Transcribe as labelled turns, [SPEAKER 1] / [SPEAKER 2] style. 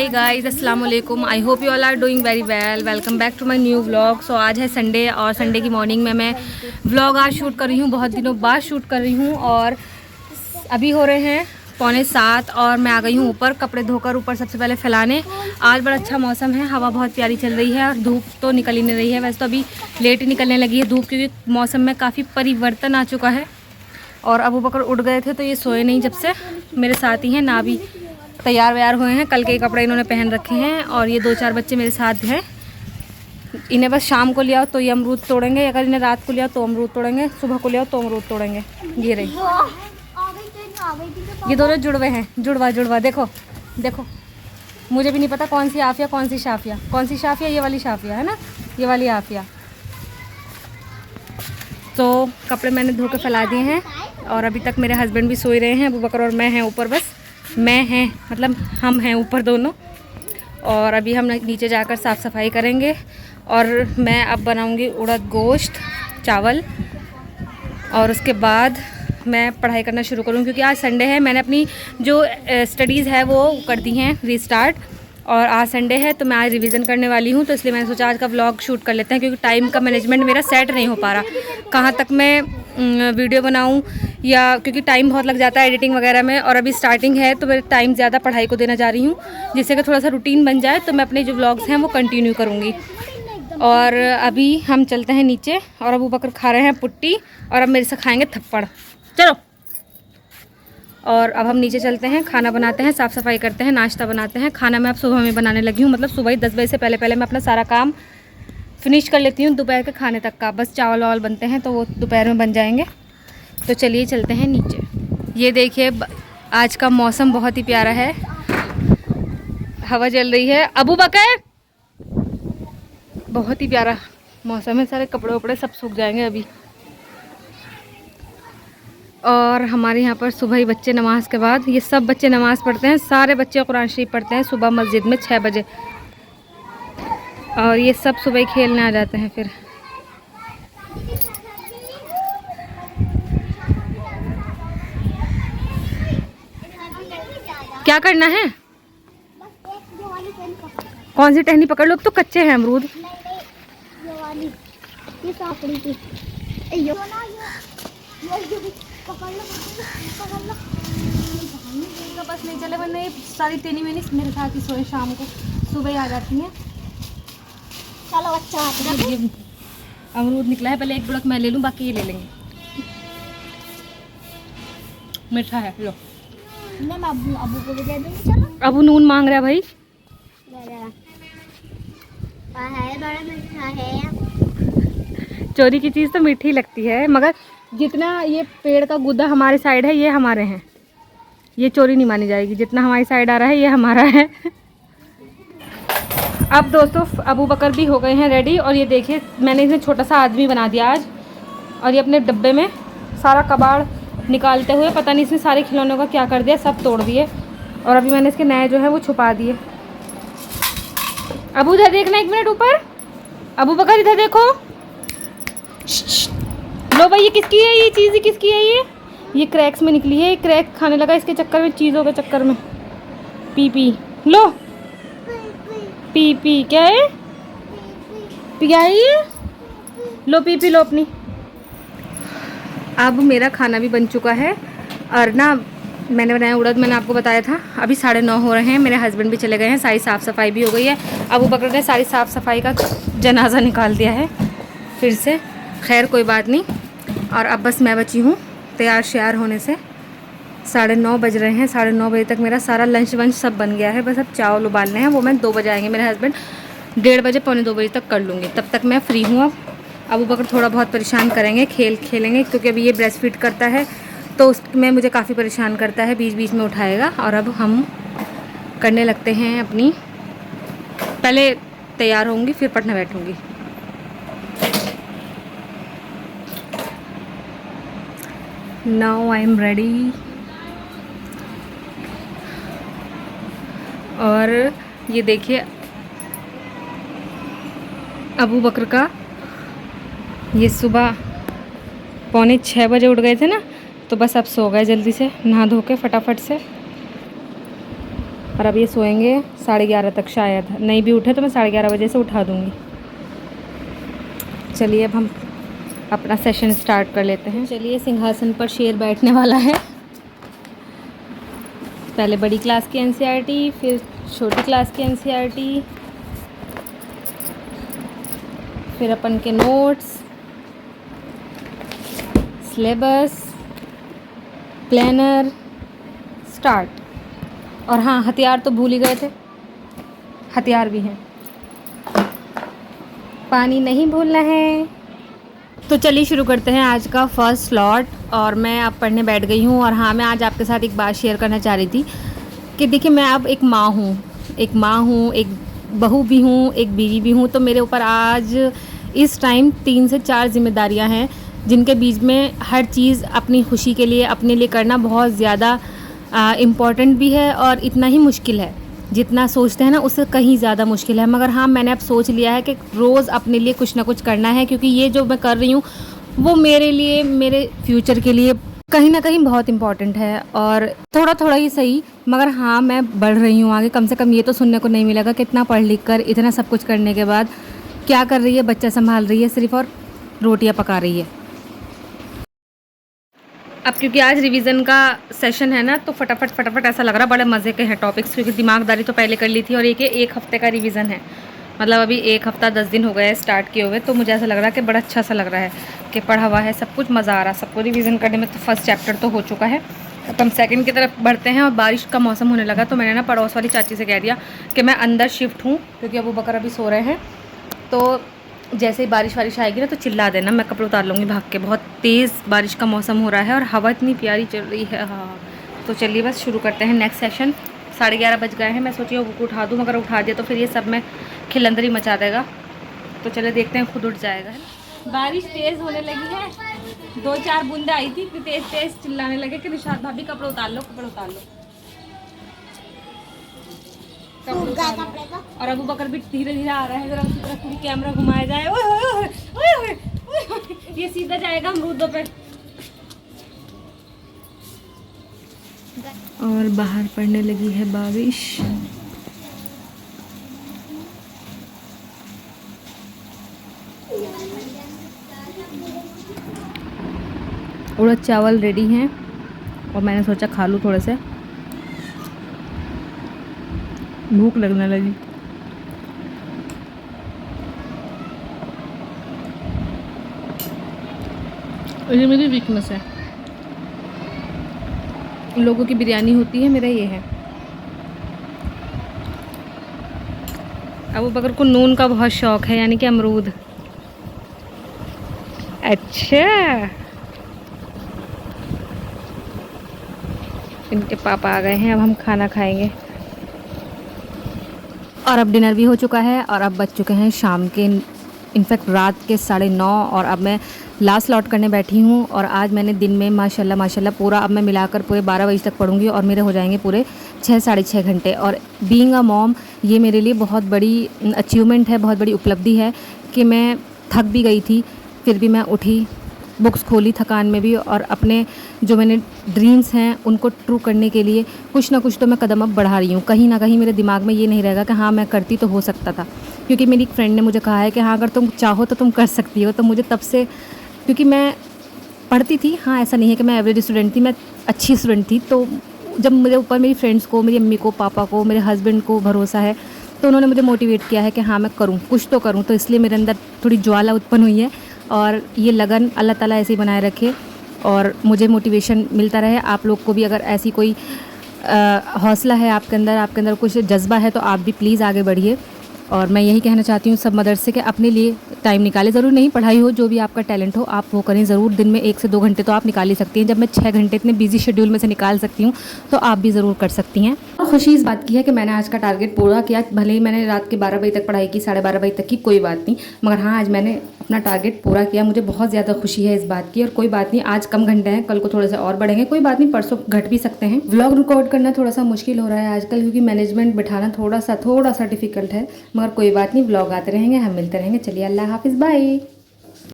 [SPEAKER 1] हाय guys, अस्सलाम वालेकुम। I hope you all are doing very well. Welcome back to my new vlog. So आज है Sunday और Sunday की मॉर्निंग में मैं व्लॉग आज शूट कर रही हूँ। बहुत दिनों बाद शूट कर रही हूँ और अभी हो रहे हैं 6:45 और मैं आ गई हूँ ऊपर कपड़े धोकर ऊपर सबसे पहले फैलाने। आज बड़ा अच्छा मौसम है, हवा बहुत प्यारी चल रही है और धूप तो निकल ही नहीं रही है। वैसे तो अभी लेट ही निकलने लगी है धूप, क्योंकि मौसम में काफ़ी परिवर्तन आ चुका है। और अबू बकर उठ गए थे तो ये सोए नहीं जब से, मेरे साथ ही हैं ना, भी तैयार व्यार हुए हैं। कल के कपड़े इन्होंने पहन रखे हैं और ये 2-4 बच्चे मेरे साथ हैं। इन्हें बस शाम को लिया तो ये अमरूद तोड़ेंगे, अगर इन्हें रात को लिया तो अमरूद तोड़ेंगे, सुबह को लिया तो अमरूद तोड़ेंगे। ये रही, ये दोनों जुड़वे हैं, जुड़वा। देखो देखो, मुझे भी नहीं पता कौन सी आफिया कौन सी शाफिया। कौन सी शाफिया? ये वाली शाफिया है ना, ये वाली आफिया। तो कपड़े मैंने धो के फैला दिए हैं और अभी तक मेरे हस्बैंड भी सोए रहे हैं। अबू बकर और मैं हैं ऊपर, बस मैं हैं मतलब हम हैं ऊपर दोनों। और अभी हम नीचे जाकर साफ़ सफाई करेंगे और मैं अब बनाऊंगी उड़द गोश्त चावल और उसके बाद मैं पढ़ाई करना शुरू करूँ, क्योंकि आज संडे है। मैंने अपनी जो स्टडीज़ है वो कर दी हैं रीस्टार्ट और आज संडे है तो मैं आज रिवीजन करने वाली हूँ। तो इसलिए मैंने सोचा आज का व्लॉग शूट कर लेते हैं, क्योंकि टाइम का मैनेजमेंट मेरा सेट नहीं हो पा रहा, कहाँ तक मैं वीडियो बनाऊँ या, क्योंकि टाइम बहुत लग जाता है एडिटिंग वगैरह में। और अभी स्टार्टिंग है तो मेरे टाइम ज़्यादा पढ़ाई को देना जा रही हूँ, जिससे कि थोड़ा सा रूटीन बन जाए तो मैं अपने जो व्लॉग्स हैं वो कंटिन्यू करूँगी। और अभी हम चलते हैं नीचे और अबू बकर खा रहे हैं पुट्टी और अब मेरे से खाएँगे थप्पड़। चलो, और अब हम नीचे चलते हैं, खाना बनाते हैं, साफ़ सफाई करते हैं, नाश्ता बनाते हैं। खाना मैं अब सुबह में बनाने लगी हूँ, मतलब सुबह ही 10 बजे से पहले मैं अपना सारा काम फिनिश कर लेती हूँ दोपहर के खाने तक का। बस चावल वावल बनते हैं तो वो दोपहर में बन जाएंगे। तो चलिए चलते हैं नीचे। ये देखिए आज का मौसम बहुत ही प्यारा है, हवा चल रही है। अबू बकर, बहुत ही प्यारा मौसम है, सारे कपड़े वपड़े सब सूख जाएंगे अभी। और हमारे यहाँ पर सुबह ही बच्चे नमाज के बाद, ये सब बच्चे नमाज़ पढ़ते हैं, सारे बच्चे कुरान शरीफ पढ़ते हैं सुबह मस्जिद में 6 बजे। और ये सब सुबह ही खेलने आ जाते हैं। फिर क्या करना है? कौन सी टहनी पकड़ लो? तो कच्चे हैं अमरूद। बस नहीं चले, वरना ये सारी तेनी मेनी मेरे साथ ही सोए, शाम को सुबह ही आ जाती हैं। चलो अच्छा, ये अमरूद निकला है, पहले एक ब्लॉक मैं ले लूँ, बाकी ये ले लेंगे। मीठा है, लो। अबू को भी दे दूँगी। चलो, अबू नून मांग रहा है भाई। चोरी की चीज़ तो मीठी लगती है, मगर जितना ये पेड़ का गुदा हमारे साइड है ये हमारे हैं, ये चोरी नहीं मानी जाएगी। जितना हमारी साइड आ रहा है ये हमारा है। अब दोस्तों अबू बकर भी हो गए हैं रेडी और ये देखिए मैंने इसे छोटा सा आदमी बना दिया आज। और ये अपने डब्बे में सारा कबाड़ निकालते हुए, पता नहीं इसने सारे खिलौनों का क्या कर दिया, सब तोड़ दिए। और अभी मैंने इसके नए जो है वो छुपा दिए। अबू इधर देखना, 1 मिनट ऊपर। अबू बकर इधर देखो। लो भाई, ये किसकी है? ये चीज़ किसकी है? ये क्रैक्स में निकली है, ये क्रैक खाने लगा इसके चक्कर में, चीज़ों के चक्कर में। पी लो, पी क्या है? क्या है ये? लो पी लो अपनी। अब मेरा खाना भी बन चुका है और ना मैंने बनाया उड़द, मैंने आपको बताया था। अभी 9:30 हो रहे हैं, मेरे हस्बैंड भी चले गए हैं, सारी साफ़ सफाई भी हो गई है। अबू बकर ने सारी साफ़ सफाई का जनाजा निकाल दिया है फिर से। खैर कोई बात नहीं। और अब बस मैं बची हूँ तैयार श्यार होने से। 9:30 बज रहे हैं, 9:30 बजे तक मेरा सारा लंच वंच सब बन गया है। बस अब चावल उबालने हैं, वो मैं 2 बजे आएंगे मेरे हस्बैंड, 1:30 बजे 1:45 बजे तक कर लूँगी, तब तक मैं फ्री हूँ। अब अबू बकर थोड़ा बहुत परेशान करेंगे, खेलेंगे, क्योंकि अभी ये ब्रेस्ट फीड करता है तो उसमें मुझे काफ़ी परेशान करता है, बीच बीच में उठाएगा। और अब हम करने लगते हैं अपनी, पहले तैयार होंगी फिर पढ़ने बैठूँगी। Now I am ready. और ये देखिए अबू बकर का, ये सुबह 6:45 बजे उठ गए थे ना, तो बस अब सो गए जल्दी से, नहा धो के फटाफट से। और अब ये सोएंगे 11:30 तक शायद, नहीं भी उठे तो मैं 11:30 बजे से उठा दूँगी। चलिए अब हम अपना सेशन स्टार्ट कर लेते हैं। चलिए, सिंहासन पर शेर बैठने वाला है। पहले बड़ी क्लास की एनसीईआरटी, फिर छोटी क्लास की एनसीईआरटी, फिर अपन के नोट्स, सिलेबस, प्लानर, स्टार्ट। और हाँ, हथियार तो भूल ही गए थे, हथियार भी हैं, पानी नहीं भूलना है। तो चलिए शुरू करते हैं आज का फर्स्ट स्लॉट। और मैं अब पढ़ने बैठ गई हूँ। और हाँ, मैं आज आपके साथ एक बात शेयर करना चाह रही थी कि देखिए, मैं अब एक माँ हूँ, एक बहू भी हूँ, एक बीवी भी हूँ। तो मेरे ऊपर आज इस टाइम 3 से 4 जिम्मेदारियाँ हैं, जिनके बीच में हर चीज़ अपनी खुशी के लिए, अपने लिए करना बहुत ज़्यादा इम्पॉर्टेंट भी है और इतना ही मुश्किल है। जितना सोचते हैं ना, उससे कहीं ज़्यादा मुश्किल है। मगर हाँ, मैंने अब सोच लिया है कि रोज़ अपने लिए कुछ ना कुछ करना है, क्योंकि ये जो मैं कर रही हूँ वो मेरे लिए, मेरे फ्यूचर के लिए कहीं ना कहीं बहुत इम्पॉर्टेंट है। और थोड़ा थोड़ा ही सही, मगर हाँ, मैं बढ़ रही हूँ आगे। कम से कम ये तो सुनने को नहीं मिलेगा कि इतना पढ़ लिख कर, इतना सब कुछ करने के बाद क्या कर रही है, बच्चा संभाल रही है सिर्फ और रोटियां पका रही है। अब क्योंकि आज रिवीजन का सेशन है ना, तो फटाफट ऐसा लग रहा है, बड़े मज़े के हैं टॉपिक्स, क्योंकि दिमागदारी तो पहले कर ली थी। और एक हफ्ते का रिवीजन है, मतलब अभी 1 हफ्ता 10 दिन हो गए स्टार्ट किए हुए। तो मुझे ऐसा लग रहा है कि बड़ा अच्छा सा लग रहा है कि पढ़ा हुआ है, सब कुछ मज़ा आ रहा है सबको रिवीजन करने में। तो फर्स्ट चैप्टर तो हो चुका है, अब हम सेकंड की तरफ बढ़ते हैं। और बारिश का मौसम होने लगा, तो मैंने ना पड़ोस वाली चाची से कह दिया कि मैं अंदर शिफ्ट हूँ, क्योंकि अबू बकर अभी सो रहे हैं। तो जैसे ही बारिश आएगी ना, तो चिल्ला देना, मैं कपड़े उतार लूँगी भाग के। बहुत तेज़ बारिश का मौसम हो रहा है और हवा इतनी प्यारी चल रही है। हाँ, तो चलिए बस शुरू करते हैं नेक्स्ट सेशन। 11:30 बज गए हैं। मैं सोची हूँ को उठा दूँ, मगर उठा दिया तो फिर ये सब में खिलंदरी मचा देगा। तो चले देखते हैं, खुद उठ जाएगा। बारिश तेज़ होने लगी है, 2-4 बूंदें आई थी, फिर तेज़ चिल्लाने लगे कि निशात भाभी कपड़े उतार लो, कपड़े उतार लो। और अबू बकर भी धीरे धीरे आ रहा है, जरा उसी तरफ पूरी कैमरा घुमाया जाए। ओए ओए ओए ओए ओए, ये सीधा जाएगा अमरूदों पे। और बाहर पड़ने लगी है बारिश। उड़द चावल रेडी हैं और मैंने सोचा खा लूँ थोड़े से, भूख लगने लगी। ये मेरी वीकनेस है, लोगों की बिरयानी होती है, मेरा ये है। अबू बकर को नून का बहुत शौक है, यानी कि अमरूद। अच्छा, इनके पापा आ गए हैं, अब हम खाना खाएंगे। और अब डिनर भी हो चुका है और अब बज चुके हैं शाम के, इनफैक्ट रात के 9:30। और अब मैं लास्ट लॉट करने बैठी हूँ। और आज मैंने दिन में माशाल्लाह पूरा, अब मैं मिलाकर पूरे 12 बजे तक पढ़ूँगी और मेरे हो जाएंगे पूरे 6-6.5 घंटे। और बीइंग अ मॉम, ये मेरे लिए बहुत बड़ी अचीवमेंट है, बहुत बड़ी उपलब्धि है कि मैं थक भी गई थी, फिर भी मैं उठी, बुक्स खोली थकान में भी, और अपने जो मैंने ड्रीम्स हैं उनको ट्रू करने के लिए कुछ ना कुछ तो मैं कदम अब बढ़ा रही हूँ। कहीं ना कहीं मेरे दिमाग में ये नहीं रहेगा कि हाँ मैं करती तो हो सकता था, क्योंकि मेरी एक फ्रेंड ने मुझे कहा है कि हाँ अगर तुम चाहो तो तुम कर सकती हो। तो मुझे तब से, क्योंकि मैं पढ़ती थी, हाँ ऐसा नहीं है कि मैं एवरेज स्टूडेंट थी, मैं अच्छी स्टूडेंट थी। तो जब मेरे ऊपर मेरी फ्रेंड्स को, मेरी अम्मी को, पापा को, मेरे हस्बैंड को भरोसा है, तो उन्होंने मुझे मोटिवेट किया है कि हाँ मैं करूँ, कुछ तो करूँ। तो इसलिए मेरे अंदर थोड़ी ज्वाला उत्पन्न हुई है और ये लगन अल्लाह ताला ऐसे ही बनाए रखे और मुझे मोटिवेशन मिलता रहे। आप लोग को भी अगर ऐसी कोई हौसला है आपके अंदर कुछ जज्बा है, तो आप भी प्लीज़ आगे बढ़िए। और मैं यही कहना चाहती हूँ सब मदर्स से कि अपने लिए टाइम निकालें। ज़रूर नहीं पढ़ाई हो, जो भी आपका टैलेंट हो आप वो करें ज़रूर। दिन में 1 से 2 घंटे तो आप निकाल ही सकती हैं। जब मैं 6 घंटे इतने बिजी शेड्यूल में से निकाल सकती हूँ, तो आप भी ज़रूर कर सकती हैं। और खुशी इस बात की है कि मैंने आज का टारगेट पूरा किया। भले ही मैंने रात के 12 बजे तक पढ़ाई की, 12:30 बजे तक की, कोई बात नहीं, मगर हाँ आज मैंने अपना टारगेट पूरा किया। मुझे बहुत ज़्यादा खुशी है इस बात की। और कोई बात नहीं, आज कम घंटे हैं, कल को थोड़े से और बढ़ेंगे, कोई बात नहीं, परसों घट भी सकते हैं। व्लॉग रिकॉर्ड करना थोड़ा सा मुश्किल हो रहा है आजकल, क्योंकि मैनेजमेंट बिठाना थोड़ा सा डिफिकल्ट है, मगर कोई बात नहीं, व्लॉग आते रहेंगे, हम मिलते रहेंगे। चलिए, अल्लाह हाफिज़, बाय।